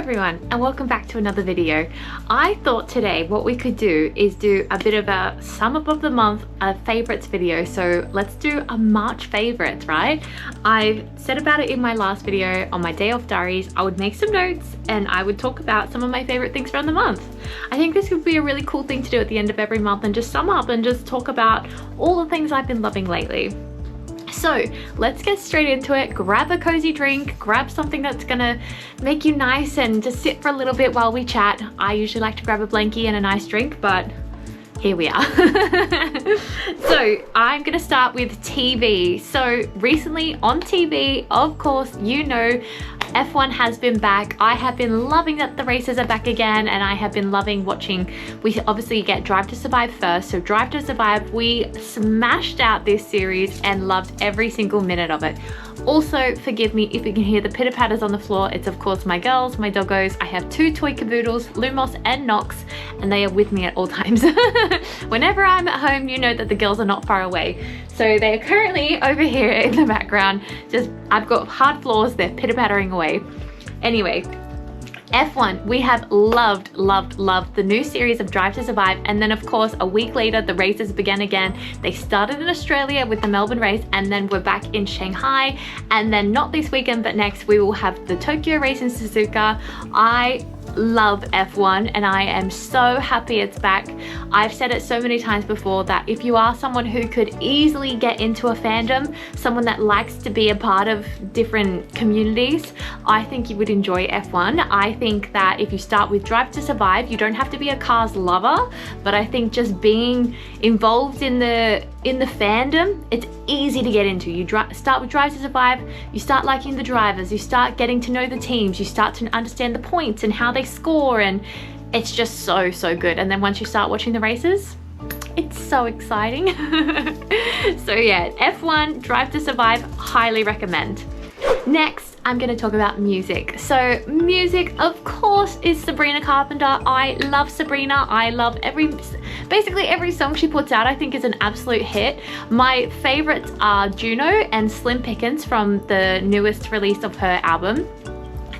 everyone, and welcome back to another video. I thought today what we could do is do a bit of a sum up of the month favorites video. So let's do a March favorites, right? I said about it in my last video on my day off diaries. I would make some notes and I would talk about some of my favorite things from the month. I think this would be a really cool thing to do at the end of every month and just sum up and just talk about all the things I've been loving lately. So let's get straight into it. Grab a cozy drink, grab something that's gonna make you nice and just sit for a little bit while we chat. I usually like to grab a blankie and a nice drink, but here we are. So I'm gonna start with TV. So recently on TV, of course, you know, F1 has been back. I have been loving that the races are back again, and I have been loving watching. We obviously get Drive to Survive first. So Drive to Survive, we smashed out this series and loved every single minute of it. Also, forgive me if you can hear the pitter patters on the floor. It's of course my girls, my doggos. I have two toy caboodles, Lumos and Nox, and they are with me at all times. Whenever I'm at home, you know that the girls are not far away. So they are currently over here in the background. I've got hard floors, they're pitter pattering away. Anyway, F1, we have loved the new series of Drive to Survive, and then of course a week later the races began again. They started in Australia with the Melbourne race, and then we're back in Shanghai, and then not this weekend but next we will have the Tokyo race in Suzuka. I love F1 and I am so happy it's back. I've said it so many times before that if you are someone who could easily get into a fandom, someone that likes to be a part of different communities, I think you would enjoy F1. I think that if you start with Drive to Survive, you don't have to be a cars lover, but I think just being involved in the fandom, it's easy to get into. You start with Drive to Survive, you start liking the drivers, you start getting to know the teams, you start to understand the points and how they score, and it's just so good. And then once you start watching the races, it's so exciting. So yeah, F1, Drive to Survive, highly recommend. Next, I'm going to talk about music. So music, of course, is Sabrina Carpenter. I love Sabrina. I love basically every song she puts out I think is an absolute hit. My favorites are Juno and Slim Pickens from the newest release of her album.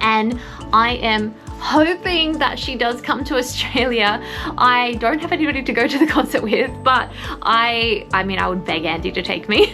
And I am hoping that she does come to Australia. I don't have anybody to go to the concert with, but I mean, I would beg Andy to take me.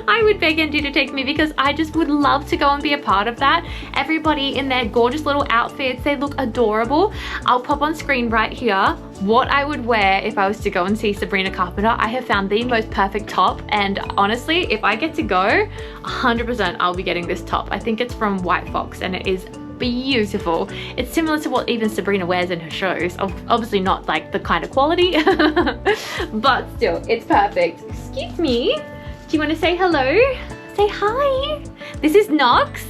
I would beg Andy to take me because I just would love to go and be a part of that. Everybody in their gorgeous little outfits, they look adorable. I'll pop on screen right here what I would wear if I was to go and see Sabrina Carpenter. I have found the most perfect top, and honestly, if I get to go, 100% I'll be getting this top. I think it's from White Fox and it is beautiful. It's similar to what even Sabrina wears in her shows. Obviously not like the kind of quality, but still, it's perfect. Excuse me, do you want to say hello? Say hi. This is Nox.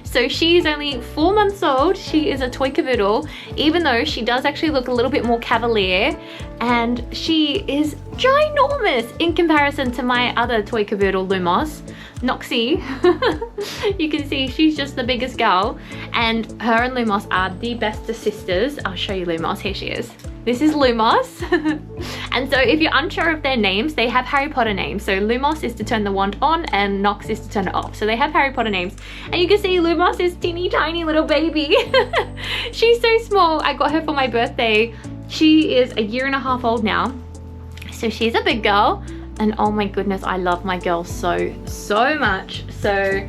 So she's only 4 months old. She is a toy cavoodle, even though she does actually look a little bit more cavalier, and she is ginormous in comparison to my other toy cavoodle, Lumos. Noxie. You can see she's just the biggest girl, and her and Lumos are the best of sisters. I'll show you Lumos. Here she is. This is Lumos. And so if you're unsure of their names, they have Harry Potter names. So Lumos is to turn the wand on and Nox is to turn it off. So they have Harry Potter names. And you can see Lumos is teeny tiny little baby. She's so small. I got her for my birthday. She is 1.5 years old now. So she's a big girl. And oh my goodness, I love my girl so much. So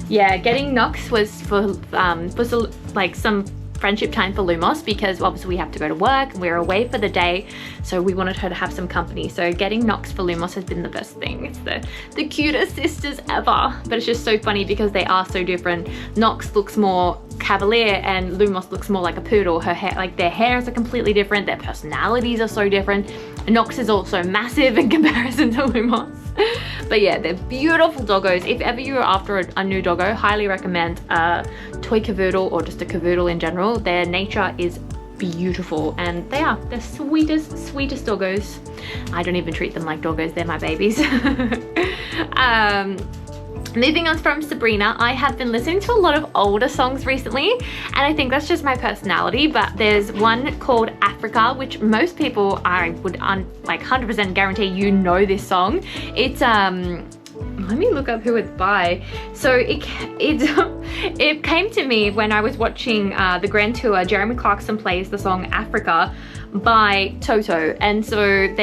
yeah, getting Nox was for like some friendship time for Lumos, because obviously we have to go to work and we're away for the day, so we wanted her to have some company. So getting Nox for Lumos has been the best thing. It's the cutest sisters ever, but it's just so funny because they are so different. Nox looks more cavalier and Lumos looks more like a poodle. Her hair, like their hairs are completely different, their personalities are so different. Nox is also massive in comparison to Lumos. But yeah, they're beautiful doggos. If ever you're after a new doggo, highly recommend a toy cavoodle or just a cavoodle in general. Their nature is beautiful, and they're sweetest doggos. I don't even treat them like doggos, they're my babies. Moving on from Sabrina, I have been listening to a lot of older songs recently, and I think that's just my personality, but there's one called Africa, which most people, I would like 100% guarantee you know this song. It's let me look up who it's by. So it came to me when I was watching the Grand Tour. Jeremy Clarkson plays the song Africa by Toto, and so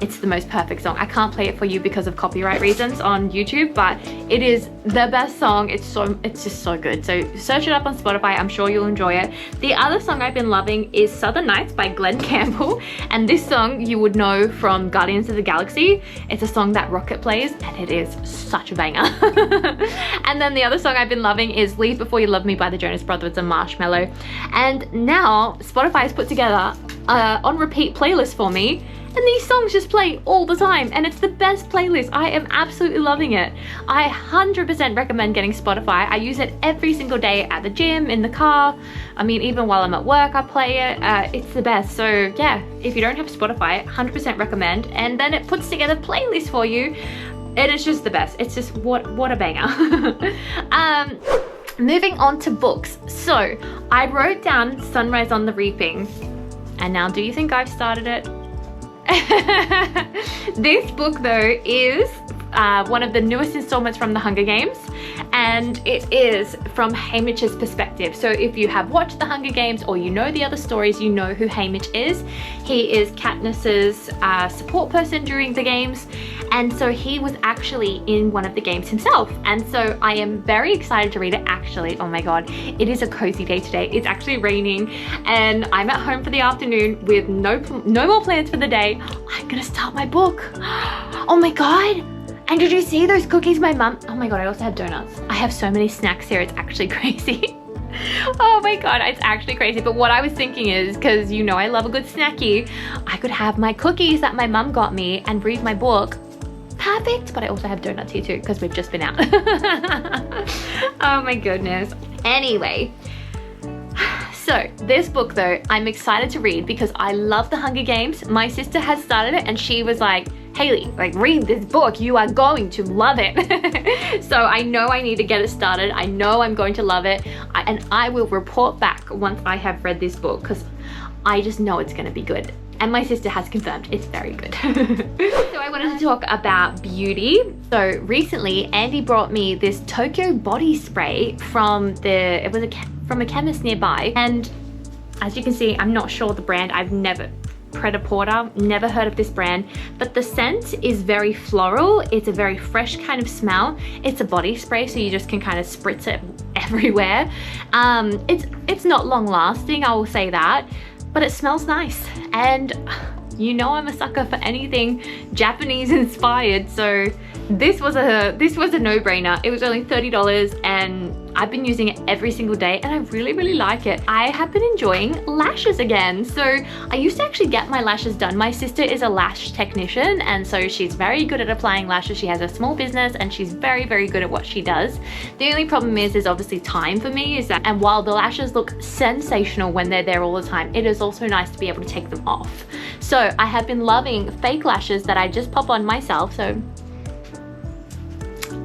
it's the most perfect song. I can't play it for you because of copyright reasons on YouTube, but it is the best song. It's just so good. So search it up on Spotify. I'm sure you'll enjoy it. The other song I've been loving is Southern Nights by Glenn Campbell, and this song you would know from Guardians of the Galaxy. It's a song that Rocket plays, and it is such a banger. And then the other song I've been loving is Leave Before You Love Me by the Jonas Brothers and Marshmello. And now Spotify has put together on repeat playlist for me, and these songs just play all the time, and it's the best playlist. I am absolutely loving it. I 100% recommend getting Spotify. I use it every single day at the gym, in the car. I mean, even while I'm at work, I play it. It's the best. So yeah, if you don't have Spotify, 100% recommend. And then it puts together playlists for you. It is just the best. It's just what a banger. Moving on to books. So I wrote down Sunrise on the Reaping, and now do you think I've started it? This book though is one of the newest installments from the Hunger Games, and it is from Haymitch's perspective. So if you have watched the Hunger Games or you know the other stories, you know who Haymitch is. He is Katniss's support person during the games, and so he was actually in one of the games himself. And so I am very excited to read it. Actually, oh my god, it is a cozy day today. It's actually raining and I'm at home for the afternoon with no more plans for the day. I'm gonna start my book. Oh my god. And did you see those cookies my mum? Oh my god, I also have donuts. I have so many snacks here, it's actually crazy. Oh my god, it's actually crazy. But what I was thinking is, because you know I love a good snacky, I could have my cookies that my mum got me and read my book. Perfect. But I also have donuts here too, because we've just been out. Oh my goodness. Anyway. So this book though, I'm excited to read because I love the Hunger Games. My sister has started it and she was like, Hayley, like, read this book, you are going to love it. So I know I need to get it started. I know I'm going to love it, and I will report back once I have read this book, because I just know it's going to be good. And my sister has confirmed it's very good. So I wanted to talk about beauty. So recently Andy brought me this Tokyo body spray from from a chemist nearby, and as you can see, I'm not sure the brand. I've never Pret-a-Porter, never heard of this brand, but the scent is very floral. It's a very fresh kind of smell. It's a body spray, so you just can kind of spritz it everywhere. It's not long lasting, I will say that, but it smells nice. And you know I'm a sucker for anything Japanese inspired, so this was a no-brainer. It was only $30 and I've been using it every single day and I really like it. I have been enjoying lashes again. So I used to actually get my lashes done. My sister is a lash technician, and so she's very good at applying lashes. She has a small business and she's very good at what she does. The only problem is obviously time for me, and while the lashes look sensational when they're there all the time, it is also nice to be able to take them off. So I have been loving fake lashes that I just pop on myself. So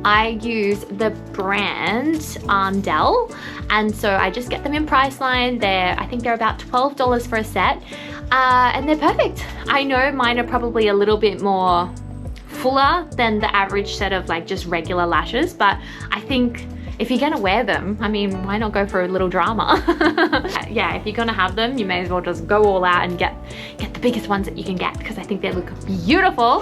I use the brand Ardell, and so I just get them in Priceline. I think they're about $12 for a set, and they're perfect. I know mine are probably a little bit more fuller than the average set of like just regular lashes, but I think if you're gonna wear them, I mean, why not go for a little drama? Yeah, if you're gonna have them, you may as well just go all out and get the biggest ones that you can get, because I think they look beautiful.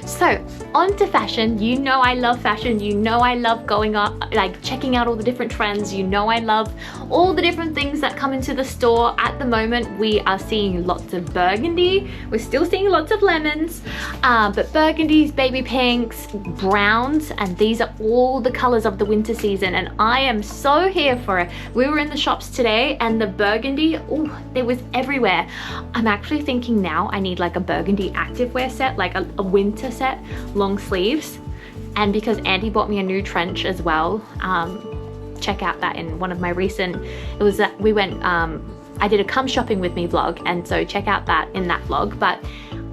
So on to fashion. You know I love fashion. You know I love going up, like checking out all the different trends. You know I love all the different things that come into the store. At the moment we are seeing lots of burgundy. We're still seeing lots of lemons, but burgundies, baby pinks, browns, and these are all the colors of the winter season, and I am so here for it. We were in the shops today and the burgundy, oh, it was everywhere. I'm actually thinking now I need like a burgundy activewear set, like a winter set, long sleeves. And because Andy bought me a new trench as well, check out that in one of my recent, it was that we went, I did a come shopping with me vlog, and so check out that in that vlog. But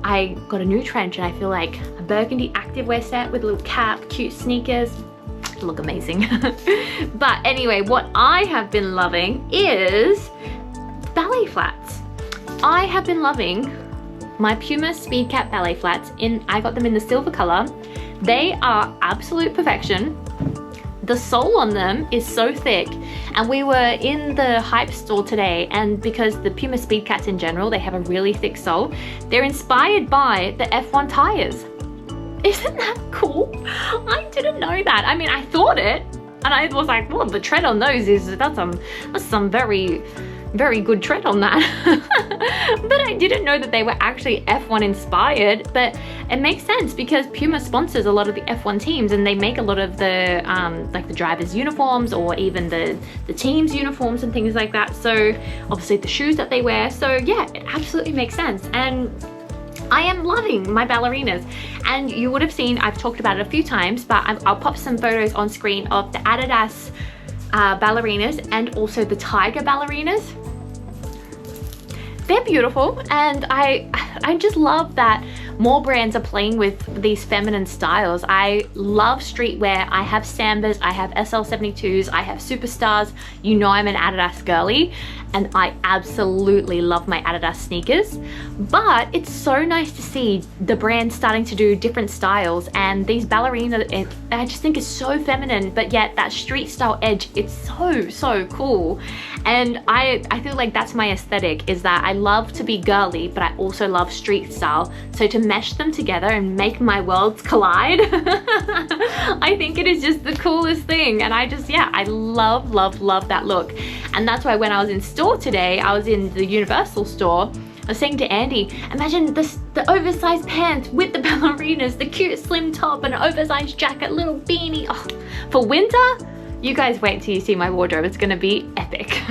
I got a new trench and I feel like a burgundy activewear set with a little cap, cute sneakers, look amazing. But anyway, what I have been loving is ballet flats. I have been loving my Puma Speed Cat ballet flats I got them in the silver color. They are absolute perfection. The sole on them is so thick, and we were in the Hype store today, and because the Puma Speed Cats in general, they have a really thick sole, they're inspired by the F1 tires. Isn't that cool? I didn't know that. I mean, I thought it, and I was like, well, the tread on those that's some very good tread on that. But I didn't know that they were actually F1 inspired. But it makes sense because Puma sponsors a lot of the F1 teams, and they make a lot of the like the drivers' uniforms, or even the teams' uniforms and things like that. So obviously the shoes that they wear. So yeah, it absolutely makes sense. And I am loving my ballerinas, and you would have seen I've talked about it a few times, but I'll pop some photos on screen of the Adidas ballerinas and also the Tiger ballerinas. They're beautiful, and I just love that more brands are playing with these feminine styles. I love streetwear. I have Sambas, I have SL72s, I have Superstars. You know I'm an Adidas girly, and I absolutely love my Adidas sneakers. But it's so nice to see the brand starting to do different styles, and these ballerinas, I just think it's so feminine, but yet that street style edge, it's so cool. And I feel like that's my aesthetic, is that I love to be girly, but I also love street style. So to mesh them together and make my worlds collide, I think it is just the coolest thing. And I just, yeah, I love that look. And that's why when I was in store today, I was in the Universal store, I was saying to Andy, imagine the oversized pants with the ballerinas, the cute slim top and an oversized jacket, little beanie. Oh, for winter, you guys wait till you see my wardrobe. It's gonna be epic.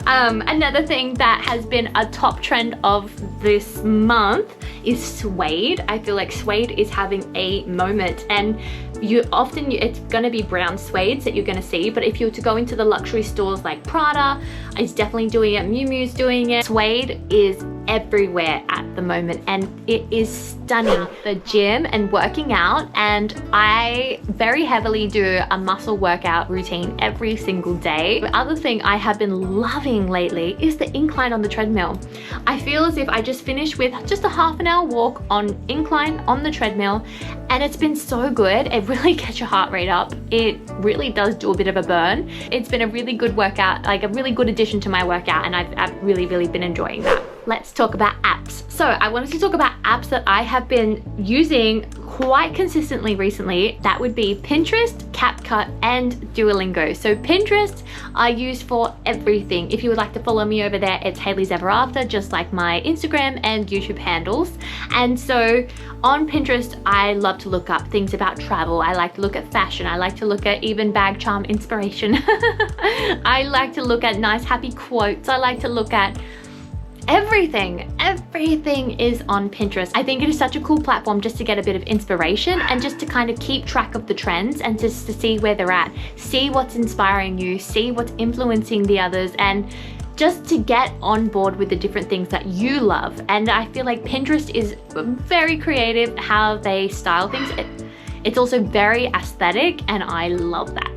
Another thing that has been a top trend of this month is suede. I feel like suede is having a moment, and it's gonna be brown suedes that you're gonna see, but if you were to go into the luxury stores like Prada, it's definitely doing it, Miu Miu's doing it. Suede is everywhere at the moment, and it is stunning. The gym and working out, and I very heavily do a muscle workout routine every single day. The other thing I have been loving lately is the incline on the treadmill. I feel as if I just finished with just a half an hour walk on incline on the treadmill, and it's been so good. It really gets your heart rate up. It really does do a bit of a burn. It's been a really good workout, like a really good addition to my workout, and I've really been enjoying that. Let's talk about apps. So I wanted to talk about apps that I have been using quite consistently recently. That would be Pinterest, CapCut, and Duolingo. So Pinterest I use for everything. If you would like to follow me over there, it's Hayley's Ever After, just like my Instagram and YouTube handles. And so on Pinterest, I love to look up things about travel. I like to look at fashion. I like to look at even bag charm inspiration. I like to look at nice happy quotes. I like to look at everything is on Pinterest. I think it is such a cool platform just to get a bit of inspiration and just to kind of keep track of the trends and just to see where they're at, see what's inspiring you, see what's influencing the others, and just to get on board with the different things that you love. And I feel like Pinterest is very creative how they style things. It's also very aesthetic, and I love that.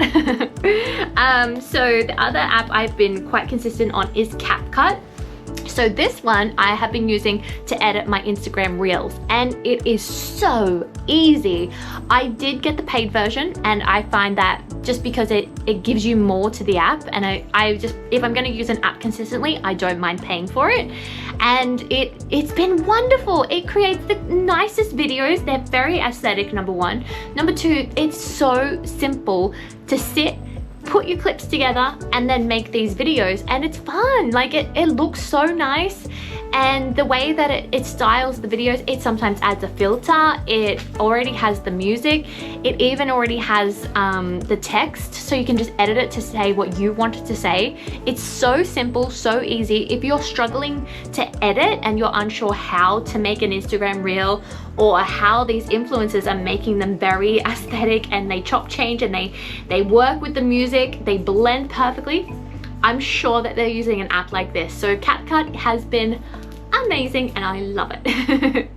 So the other app I've been quite consistent on is CapCut. So this one I have been using to edit my Instagram Reels, and it is so easy. I did get the paid version, and I find that just because it gives you more to the app, and I just, if I'm gonna use an app consistently, I don't mind paying for it. And it's been wonderful. It creates the nicest videos. They're very aesthetic, number one. Number two, it's so simple to sit, put your clips together, and then make these videos, and it's fun. Like it looks so nice, and the way that it styles the videos, it sometimes adds a filter. It already has the music. It even already has the text, so you can just edit it to say what you wanted to say. It's so simple, so easy. If you're struggling to edit and you're unsure how to make an Instagram reel, or how these influencers are making them very aesthetic, and they chop change and they work with the music, they blend perfectly, I'm sure that they're using an app like this. So CapCut has been amazing and I love it.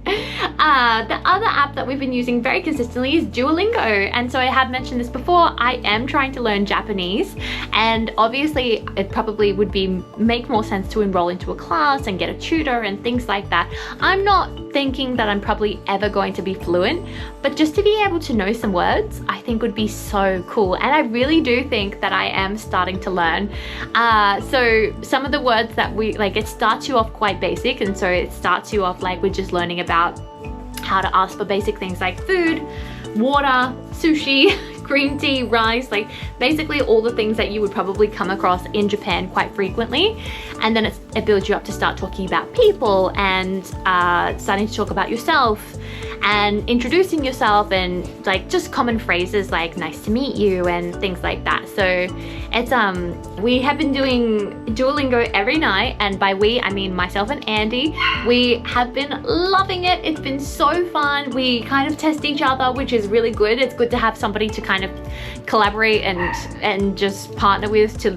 The other app that we've been using very consistently is Duolingo, and so I have mentioned this before, I am trying to learn Japanese, and obviously it probably would make more sense to enroll into a class and get a tutor and things like that. I'm not thinking that I'm probably ever going to be fluent, but just to be able to know some words I think would be so cool, and I really do think that I am starting to learn. So some of the words that it starts you off quite basic, and so it starts you off like we're just learning about how to ask for basic things like food, water, sushi, green tea, rice, like basically all the things that you would probably come across in Japan quite frequently. And then it builds you up to start talking about people and starting to talk about yourself and introducing yourself, and like just common phrases like nice to meet you and things like that. So it's we have been doing Duolingo every night, and by we I mean myself and Andy. We have been loving it. It's been so fun. We kind of test each other, which is really good. It's good to have somebody to kind of collaborate and just partner with, to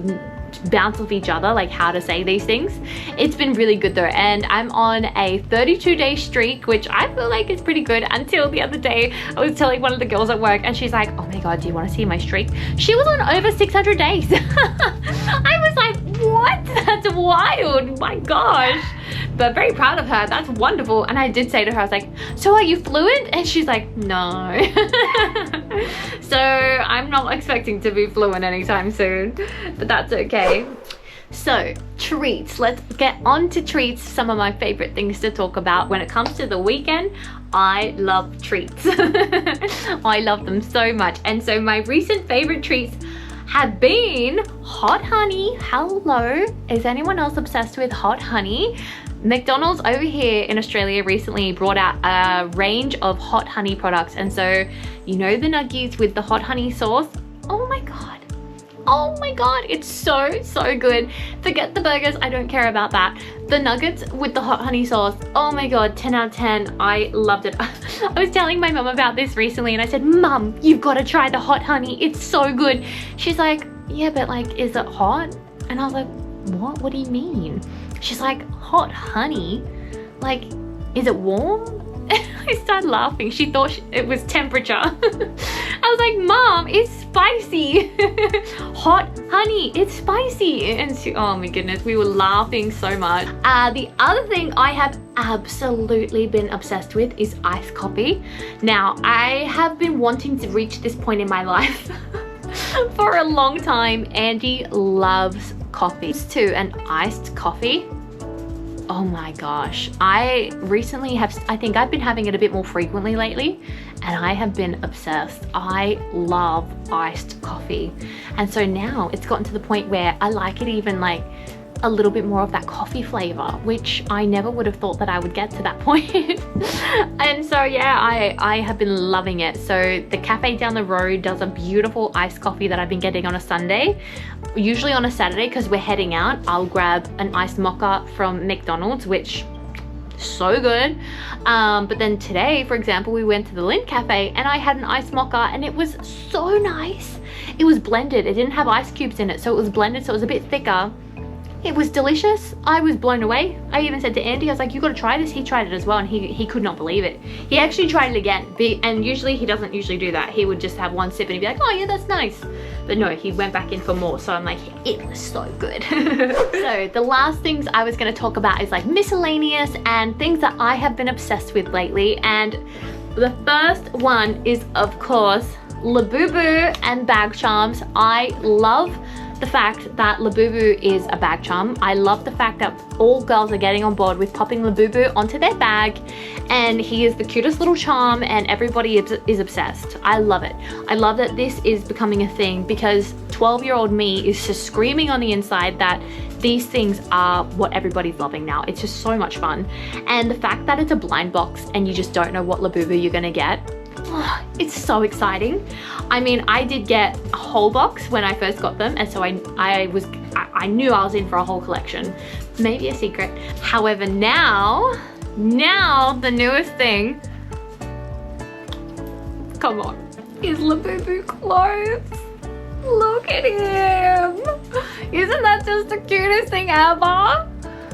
bounce off each other like how to say these things. It's been really good though, and I'm on a 32-day streak, which I feel like is pretty good. Until the other day I was telling one of the girls at work, and she's like, oh my god, do you want to see my streak? She was on over 600 days. I was like, what? That's wild, my gosh. But very proud of her. That's wonderful. And I did say to her, I was like, so are you fluent? And she's like, no. So I'm not expecting to be fluent anytime soon, but that's okay. So treats, let's get on to treats. Some of my favorite things to talk about when it comes to the weekend. I love treats. I love them so much. And so my recent favorite treats have been hot honey. Hello, is anyone else obsessed with hot honey? McDonald's over here in Australia recently brought out a range of hot honey products, and so you know the nuggies with the hot honey sauce. Oh my god, oh my god, it's so good. Forget the burgers, I don't care about that. The nuggets with the hot honey sauce, oh my god, 10 out of 10. I loved it. I was telling my mum about this recently, and I said, Mum, you've got to try the hot honey, it's so good. She's like, yeah, but like, is it hot? And I was like, what do you mean? She's like, hot honey? Like, is it warm? I started laughing. She thought it was temperature. I was like, Mom, it's spicy. Hot honey, it's spicy. And she, oh my goodness, we were laughing so much. The other thing I have absolutely been obsessed with is iced coffee. Now, I have been wanting to reach this point in my life for a long time. Andy loves coffee too, and iced coffee, oh my gosh, I think I've been having it a bit more frequently lately, and I have been obsessed. I love iced coffee, and so now it's gotten to the point where I like it even like a little bit more of that coffee flavor, which I never would have thought that I would get to that point. And so yeah, I have been loving it. So the cafe down the road does a beautiful iced coffee that I've been getting on a Sunday. Usually on a Saturday, because we're heading out, I'll grab an iced mocha from McDonald's, which so good. But then today, for example, we went to the Lindt Cafe and I had an iced mocha, and it was so nice. It was blended, it didn't have ice cubes in it, so it was blended, so it was a bit thicker. It was delicious. I was blown away. I even said to Andy, I was like, you got to try this. He tried it as well, and he could not believe it. He actually tried it again, and usually he doesn't usually do that. He would just have one sip and he'd be like, oh yeah, that's nice. But no, he went back in for more. So I'm like, it was so good. So the last things I was going to talk about is like miscellaneous and things that I have been obsessed with lately. And the first one is, of course, Labubu and bag charms. I love the fact that Labubu is a bag charm. I love the fact that all girls are getting on board with popping Labubu onto their bag, and he is the cutest little charm and everybody is obsessed. I love it. I love that this is becoming a thing, because 12-year-old me is just screaming on the inside that these things are what everybody's loving now. It's just so much fun. And the fact that it's a blind box and you just don't know what Labubu you're gonna get, it's so exciting. I mean, I did get a whole box when I first got them, and so I knew I was in for a whole collection. Maybe a secret. However, now the newest thing, come on, is Labubu clothes. Look at him. Isn't that just the cutest thing ever?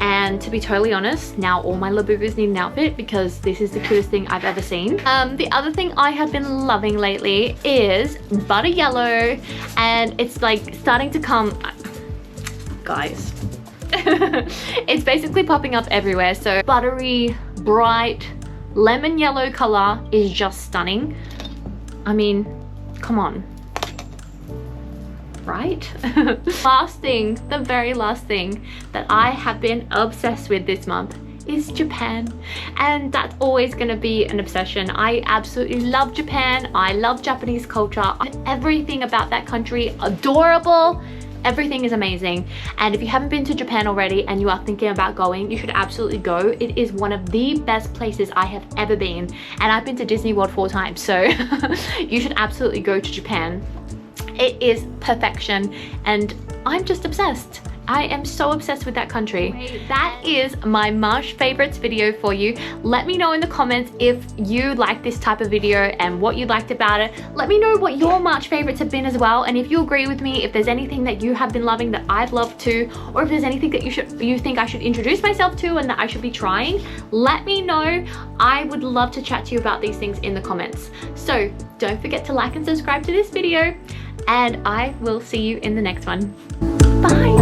And to be totally honest, now all my Labubus need an outfit because this is the cutest thing I've ever seen. The other thing I have been loving lately is butter yellow, and it's like starting to come, guys. It's basically popping up everywhere. So buttery, bright, lemon yellow color is just stunning. I mean, come on. Right? Last thing, the very last thing that I have been obsessed with this month is Japan, and that's always going to be an obsession. I absolutely love Japan. I love Japanese culture. Everything about that country, adorable. Everything is amazing. And if you haven't been to Japan already and you are thinking about going, you should absolutely go. It is one of the best places I have ever been, and I've been to Disney World 4 times, so you should absolutely go to Japan. It is perfection, and I'm just obsessed. I am so obsessed with that country. That is my March favorites video for you. Let me know in the comments if you like this type of video and what you liked about it. Let me know what your March favorites have been as well, and if you agree with me, if there's anything that you have been loving that I've loved too, or if there's anything that you think I should introduce myself to and that I should be trying, let me know. I would love to chat to you about these things in the comments. So don't forget to like and subscribe to this video, and I will see you in the next one. Bye!